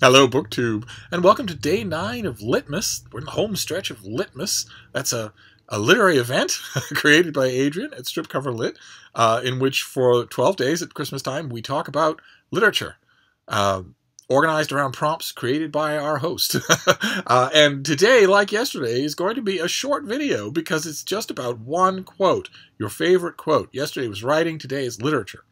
Hello, BookTube, and welcome to day 9 of Litmas. We're in the home stretch of Litmas. That's a literary event created by Adrian at Stripcover Lit, in which for 12 days at Christmas time we talk about literature, organized around prompts created by our host. And today, like yesterday, is going to be a short video because it's just about one quote, your favorite quote. Yesterday was writing, today is literature.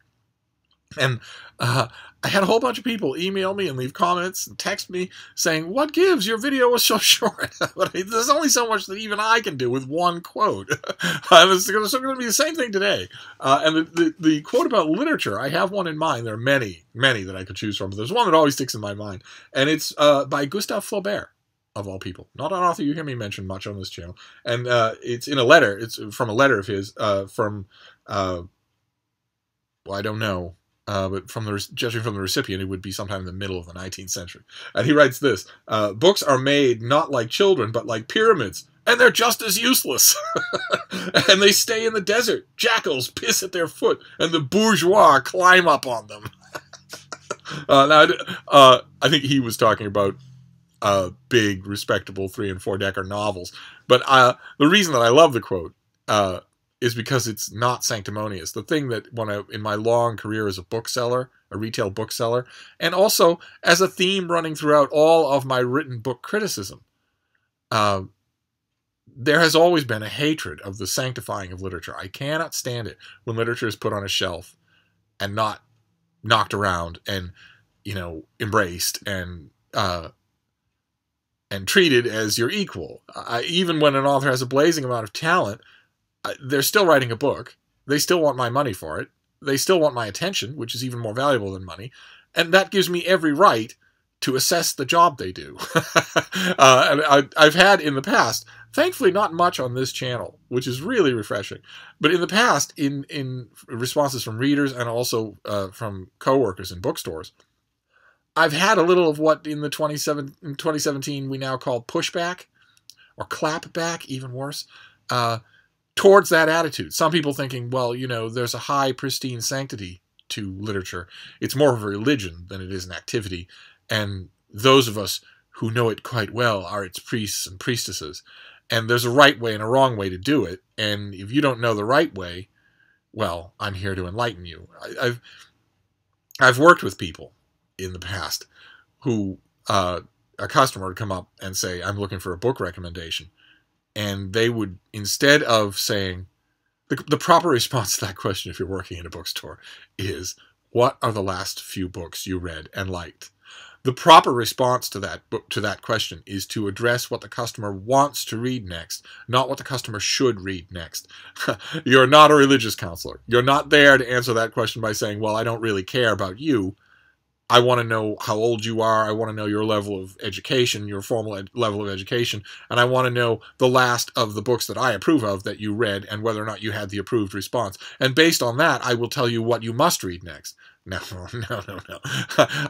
And I had a whole bunch of people email me and leave comments and text me saying, "What gives? Your video was so short." But there's only so much that even I can do with one quote. And it's going to be the same thing today. And the quote about literature, I have one in mind. There are many, many that I could choose from, but there's one that always sticks in my mind. And it's by Gustave Flaubert, of all people. Not an author you hear me mention much on this channel. And it's in a letter. It's from a letter of his well, I don't know. But judging from the recipient, it would be sometime in the middle of the 19th century. And he writes this: books are made not like children, but like pyramids, and they're just as useless. And they stay in the desert. Jackals piss at their foot, and the bourgeois climb up on them. Now, I think he was talking about big, respectable 3- and 4-decker novels. But the reason that I love the quote is because it's not sanctimonious. The thing that in my long career as a bookseller, a retail bookseller, and also as a theme running throughout all of my written book criticism, there has always been a hatred of the sanctifying of literature. I cannot stand it when literature is put on a shelf and not knocked around and, embraced and treated as your equal. Even when an author has a blazing amount of talent, they're still writing a book. They still want my money for it. They still want my attention, which is even more valuable than money. And that gives me every right to assess the job they do. And I've had in the past, thankfully not much on this channel, which is really refreshing. But in the past, in responses from readers and also from coworkers in bookstores, I've had a little of what in 2017 we now call pushback, or clapback, even worse, towards that attitude. Some people thinking, well, there's a high, pristine sanctity to literature. It's more of a religion than it is an activity. And those of us who know it quite well are its priests and priestesses. And there's a right way and a wrong way to do it. And if you don't know the right way, well, I'm here to enlighten you. I've worked with people in the past who a customer would come up and say, "I'm looking for a book recommendation." And they would, instead of saying, the proper response to that question if you're working in a bookstore is, "What are the last few books you read and liked?" The proper response to that question is to address what the customer wants to read next, not what the customer should read next. You're not a religious counselor. You're not there to answer that question by saying, "Well, I don't really care about you. I want to know how old you are. I want to know your level of education, your formal level of education, and I want to know the last of the books that I approve of that you read and whether or not you had the approved response. And based on that, I will tell you what you must read next." No.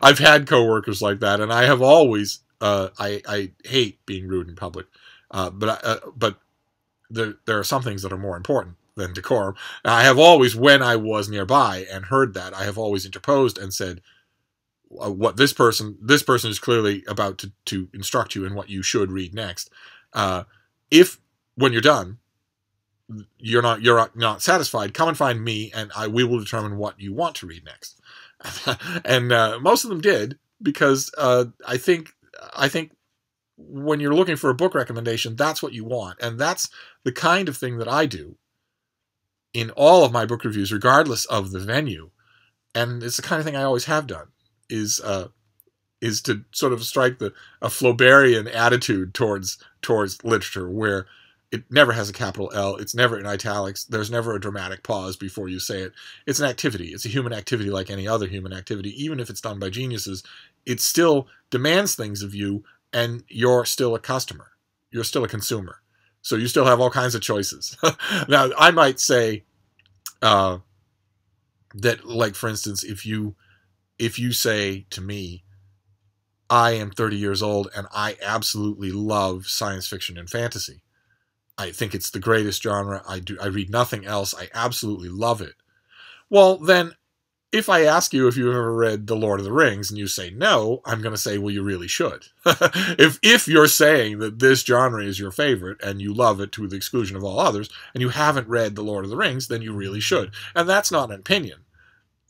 I've had coworkers like that, and I have always, I hate being rude in public, but there are some things that are more important than decorum. I have always, when I was nearby and heard that, I have always interposed and said, "What this person is clearly about to instruct you in what you should read next. If when you're done, you're not satisfied, come and find me, and we will determine what you want to read next." And most of them did, because I think when you're looking for a book recommendation, that's what you want, and that's the kind of thing that I do in all of my book reviews, regardless of the venue, and it's the kind of thing I always have done. Is to sort of strike a Flauberian attitude towards literature, where it never has a capital L, it's never in italics, there's never a dramatic pause before you say it. It's an activity. It's a human activity like any other human activity. Even if it's done by geniuses, it still demands things of you, and you're still a customer. You're still a consumer. So you still have all kinds of choices. Now, I might say that, like, for instance, if you say to me, "I am 30 years old and I absolutely love science fiction and fantasy. I think it's the greatest genre. I read nothing else. I absolutely love it." Well, then if I ask you if you've ever read The Lord of the Rings and you say no, I'm going to say, well, you really should. If you're saying that this genre is your favorite and you love it to the exclusion of all others, and you haven't read The Lord of the Rings, then you really should. And that's not an opinion.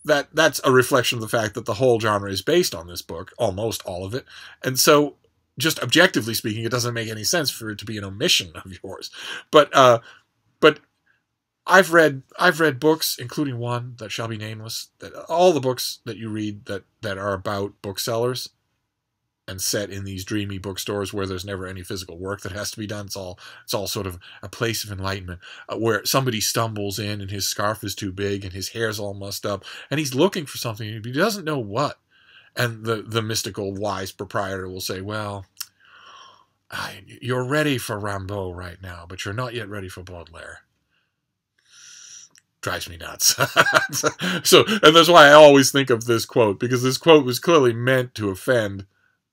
That's a reflection of the fact that the whole genre is based on this book, almost all of it. And so, just objectively speaking, it doesn't make any sense for it to be an omission of yours. But I've read books, including one that shall be nameless, that all the books that you read that are about booksellers and set in these dreamy bookstores where there's never any physical work that has to be done. It's all sort of a place of enlightenment, where somebody stumbles in and his scarf is too big and his hair's all mussed up and he's looking for something but he doesn't know what. And the mystical wise proprietor will say, well, you're ready for Rimbaud right now, but you're not yet ready for Baudelaire. Drives me nuts. And that's why I always think of this quote, because this quote was clearly meant to offend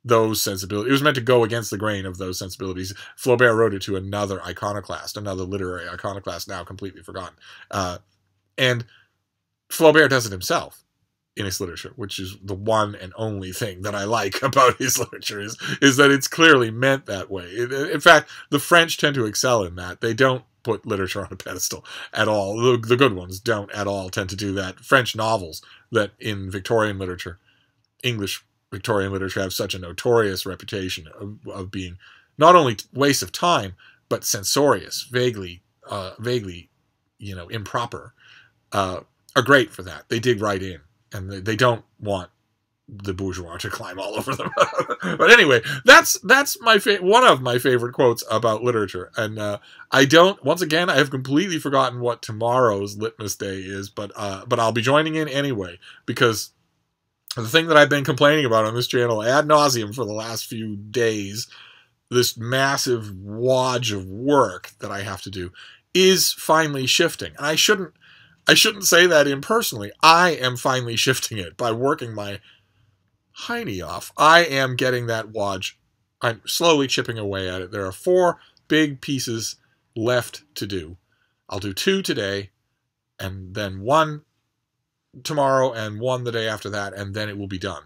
those sensibilities. It was meant to go against the grain of those sensibilities. Flaubert wrote it to another iconoclast, another literary iconoclast now completely forgotten. And Flaubert does it himself in his literature, which is the one and only thing that I like about his literature, is that it's clearly meant that way. In fact, the French tend to excel in that. They don't put literature on a pedestal at all. The good ones don't at all tend to do that. French novels that in Victorian literature, English Victorian literature, have such a notorious reputation of being not only waste of time, but censorious, vaguely, improper, are great for that. They dig right in, and they don't want the bourgeois to climb all over them. But anyway, that's one of my favorite quotes about literature. And once again, I have completely forgotten what tomorrow's Litmas Day is, but I'll be joining in anyway, because the thing that I've been complaining about on this channel ad nauseum for the last few days, this massive wodge of work that I have to do, is finally shifting. And I shouldn't say that impersonally. I am finally shifting it by working my hiney off. I am getting that wodge. I'm slowly chipping away at it. There are 4 big pieces left to do. I'll do 2 today, and then 1 tomorrow, and 1 the day after that, and then it will be done.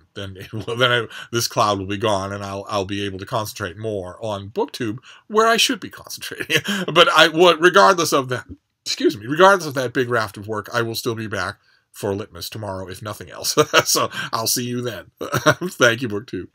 This cloud will be gone, and I'll be able to concentrate more on BookTube, where I should be concentrating. But regardless of that big raft of work, I will still be back for Litmas tomorrow, if nothing else. So I'll see you then. Thank you, BookTube.